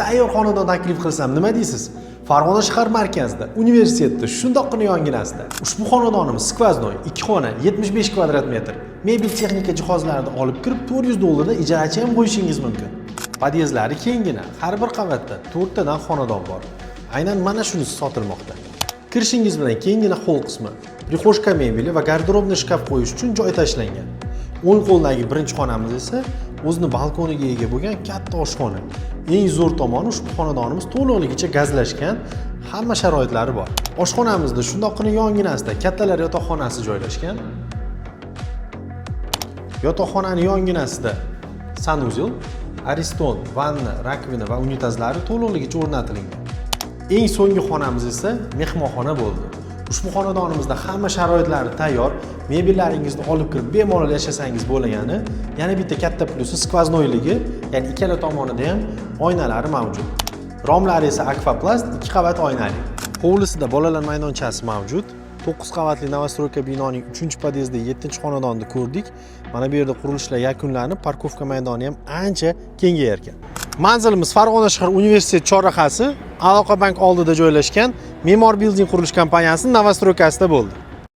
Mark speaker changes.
Speaker 1: tayyor xonadon taklif qilsam nima deysiz? Farg'ona shahar markazida, universitetda, shundoqqina yonginasida. Ushbu xonadonimiz skvoznoy, 2 xona, 75 kvadrat metr. Mebel texnika jihozlarini olib kirib $400 dan ijarachi ham qo'yishingiz mumkin. Podyezdlari kengina, har bir qavatda 4 tadan xonadon bor. Aynan mana shunisi sotilmoqda. Kirishingiz bilan kengina hol qismi, prixoshka mebeli va garderobni shkaf qo'yish uchun joy tashlangan. O'ng qo'ldagi birinchi xonamiz esa o'zini balkoniga ega bo'lgan katta oshxona. Eng zo'r tomoni ushbu xonadonimiz to'liqligicha gazlashgan, hamma sharoitlari bor. Oshxonamizda shundoqqina yonginasida kattalar yotoqxonasi joylashgan. Yotoqxonaning yonginasida sanuzel, ariston, vanna, rakvina va unitazlari to'liqligicha o'rnatilgan. Eng so'nggi xonamiz esa mehmonxona bo'ldi. Ushbu xonadonimizda hamma sharoitlari tayyor, mebellaringizni olib kirib bemalol yashasangiz bo'lgani, yana bitta katta plusi skvoznoyligi, ya'ni ikkala tomonida ham oynalari mavjud. Romlari esa akvaplast, 2 qavat oynali. Hovlisida bolalar maydonchasi mavjud. 9 qavatli novostroyka binoning 3-podyezdda 7-xonadonni ko'rdik. Mana bu yerda qurilishlar yakunlanib, parkovka maydoni ham ancha kengayarkan. Manzilimiz Farg'ona shahar universitet chorrahasi, Aloqa bank oldida joylashgan Me'mor Building qurilish kompaniyasining novostroykasida bo'ldi.